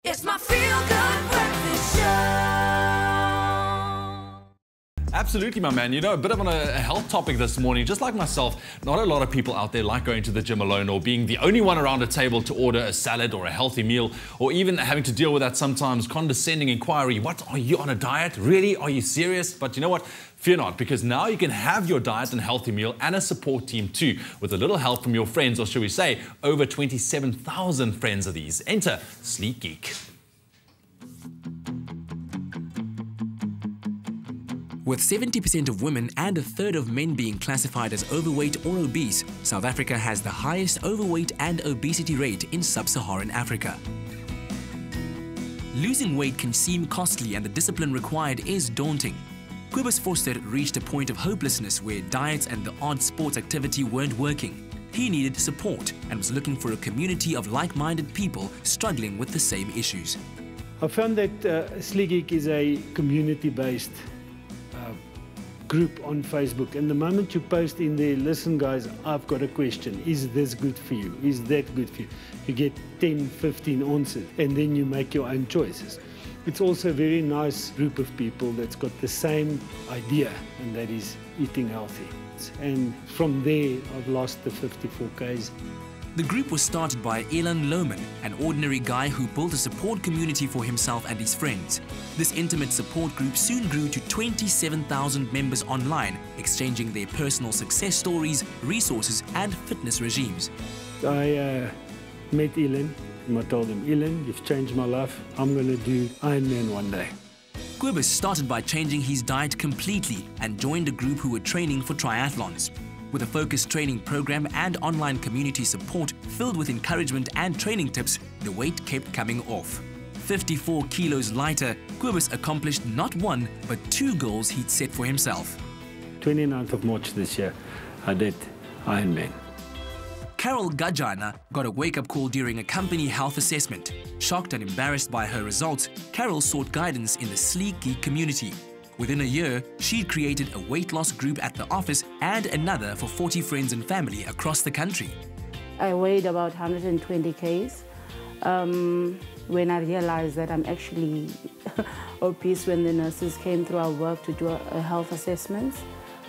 It's my feel-good breakfast show. Absolutely, my man. You know, a bit of a health topic this morning. Just like myself, not a lot of people out there like going to the gym alone or being the only one around a table to order a salad or a healthy meal, or even having to deal with that sometimes condescending inquiry. What, are you on a diet? Really? Are you serious? But you know what? Fear not, because now you can have your diet and healthy meal and a support team too, with a little help from your friends, or should we say, over 27,000 friends of these. Enter Sleek Geek. With 70% of women and a third of men being classified as overweight or obese, South Africa has the highest overweight and obesity rate in sub-Saharan Africa. Losing weight can seem costly and the discipline required is daunting. Cobus Forster reached a point of hopelessness where diets and the odd sports activity weren't working. He needed support and was looking for a community of like-minded people struggling with the same issues. I found that Sleek Geek is a community-based group on Facebook, and the moment you post in there, listen guys, I've got a question, is this good for you, is that good for you, you get 10, 15 answers, and then you make your own choices. It's also a very nice group of people that's got the same idea, and that is eating healthy. And from there, I've lost the 54 kgs. The group was started by Elan Lohmann, an ordinary guy who built a support community for himself and his friends. This intimate support group soon grew to 27,000 members online, exchanging their personal success stories, resources and fitness regimes. I met Elan, and I told him, Elan, you've changed my life. I'm going to do Ironman one day. Cobus started by changing his diet completely and joined a group who were training for triathlons. With a focused training program and online community support filled with encouragement and training tips, the weight kept coming off. 54 kilos lighter, Cobus accomplished not one, but 2 goals he'd set for himself. 29th of March this year, I did Ironman. Carol Gajana got a wake-up call during a company health assessment. Shocked and embarrassed by her results, Carol sought guidance in the Sleek Geek community. Within a year, she'd created a weight loss group at the office and another for 40 friends and family across the country. I weighed about 120 kgs when I realized that I'm actually obese. When the nurses came through our work to do a health assessment,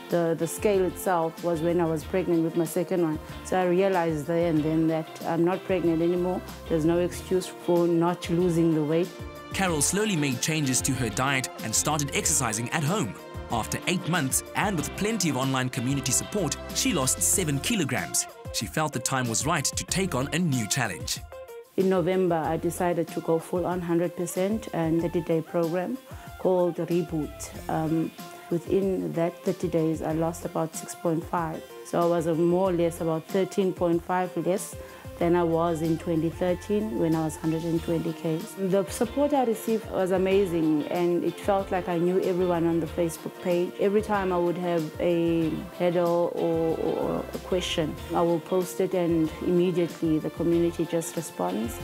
the scale itself was when I was pregnant with my second one. So I realized there and then that I'm not pregnant anymore. There's no excuse for not losing the weight. Carol slowly made changes to her diet and started exercising at home. After 8 months and with plenty of online community support, she lost 7 kilograms. She felt the time was right to take on a new challenge. In November, I decided to go full on 100% and 30-day program called Reboot. Within that 30 days, I lost about 6.5. So I was more or less about 13.5 less than I was in 2013 when I was 120 kgs. The support I received was amazing, and it felt like I knew everyone on the Facebook page. Every time I would have a hurdle or a question, I will post it and immediately the community just responds.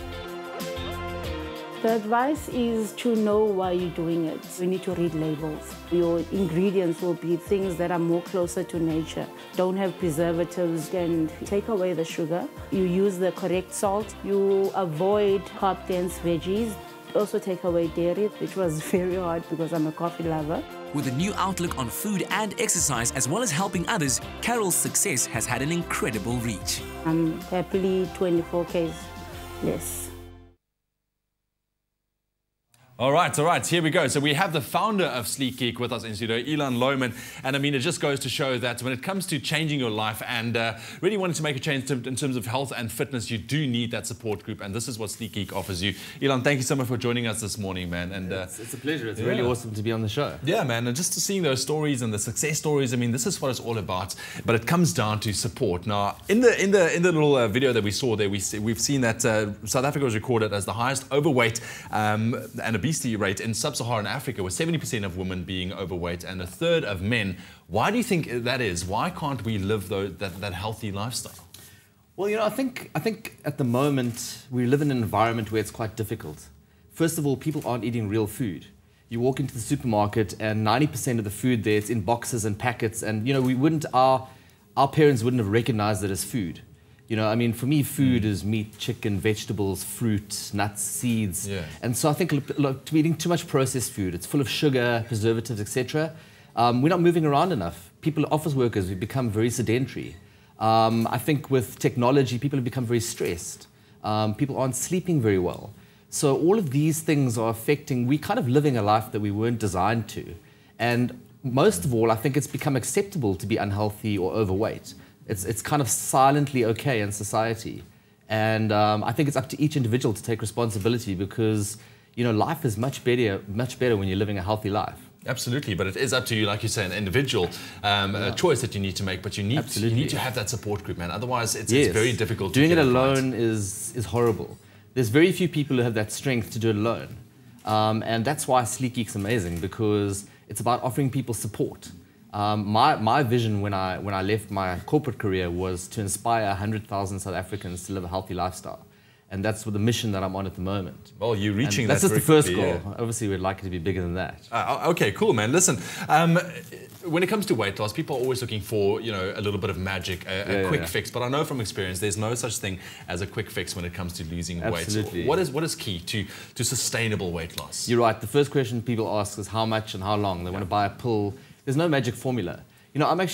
The advice is to know why you're doing it. You need to read labels. Your ingredients will be things that are more closer to nature. Don't have preservatives, and take away the sugar. You use the correct salt. You avoid carb-dense veggies. Also take away dairy, which was very hard because I'm a coffee lover. With a new outlook on food and exercise, as well as helping others, Carol's success has had an incredible reach. I'm happily 24 kgs less. All right, here we go. So we have the founder of Sleek Geek with us in studio, Elan Lohmann. And I mean, it just goes to show that when it comes to changing your life and really wanting to make a change in terms of health and fitness, you do need that support group. And this is what Sleek Geek offers you. Elan, thank you so much for joining us this morning, man. And it's a pleasure. It's really awesome to be on the show. Yeah, man. And just seeing those stories and the success stories, I mean, this is what it's all about. But it comes down to support. Now, in the little video that we saw there, we've seen that South Africa was recorded as the highest overweight and obesity rate in sub-Saharan Africa, with 70% of women being overweight and a third of men. Why do you think that is? Why can't we live that healthy lifestyle? Well, you know, I think at the moment we live in an environment where it's quite difficult. First of all, people aren't eating real food. You walk into the supermarket and 90% of the food there, it's in boxes and packets, and you know, our parents wouldn't have recognized it as food. You know, I mean, for me, food is meat, chicken, vegetables, fruit, nuts, seeds. Yeah. And so I think to eating too much processed food, it's full of sugar, preservatives, etc. We're not moving around enough. People, office workers, we've become very sedentary. I think with technology, people have become very stressed. People aren't sleeping very well. So all of these things are affecting, we're kind of living a life that we weren't designed to. And most of all, I think it's become acceptable to be unhealthy or overweight. It's kind of silently okay in society. And I think it's up to each individual to take responsibility because, you know, life is much better when you're living a healthy life. Absolutely, but it is up to you, like you say, an individual a choice that you need to make, but you need to have that support group, man. Otherwise, it's very difficult Doing to it get alone is horrible. There's very few people who have that strength to do it alone. And that's why Sleek Geek's amazing, because it's about offering people support. My vision when I left my corporate career was to inspire 100,000 South Africans to live a healthy lifestyle. And that's the mission that I'm on at the moment. Well, you're reaching that. That's just the very first quickly, goal. Yeah. Obviously, we'd like it to be bigger than that. Okay, cool, man. Listen, when it comes to weight loss, people are always looking for, you know, a little bit of magic, a quick fix. But I know from experience, there's no such thing as a quick fix when it comes to losing weight. So what is key to sustainable weight loss? You're right. The first question people ask is how much and how long. They want to buy a pill. There's no magic formula. You know,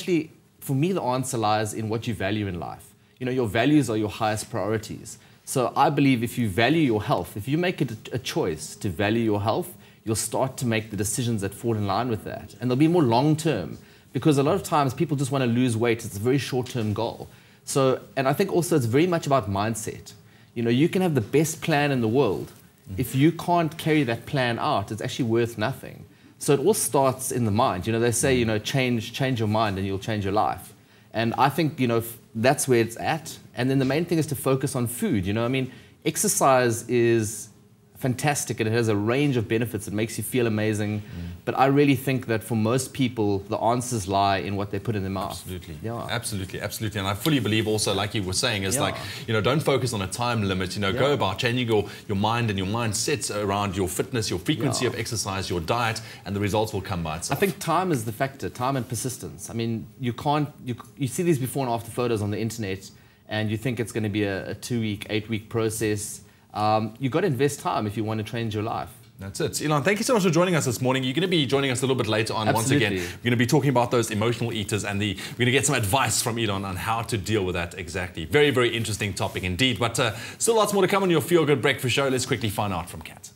for me, the answer lies in what you value in life. You know, your values are your highest priorities. So I believe if you value your health, if you make it a choice to value your health, you'll start to make the decisions that fall in line with that. And they'll be more long-term, because a lot of times people just want to lose weight. It's a very short-term goal. So, and I think also it's very much about mindset. You know, you can have the best plan in the world. If you can't carry that plan out, it's actually worth nothing. So it all starts in the mind. You know, they say, you know, change your mind and you'll change your life. And I think, you know, that's where it's at. And then the main thing is to focus on food. You know, I mean, exercise is fantastic and it has a range of benefits. It makes you feel amazing. But I really think that for most people, the answers lie in what they put in their mouth. Absolutely. Yeah. Absolutely. Absolutely. And I fully believe also, like you were saying, is like, you know, don't focus on a time limit. You know, go about changing your mind and your mindsets around your fitness, your frequency of exercise, your diet, and the results will come by itself. I think time is the factor, time and persistence. I mean, you see these before and after photos on the internet and you think it's going to be a 2-week, 8-week process. You've got to invest time if you want to change your life. That's it. Elan, thank you so much for joining us this morning. You're going to be joining us a little bit later on. Once again. We're going to be talking about those emotional eaters and we're going to get some advice from Elan on how to deal with that exactly. Very, very interesting topic indeed. But still lots more to come on your Feel Good Breakfast Show. Let's quickly find out from Kat.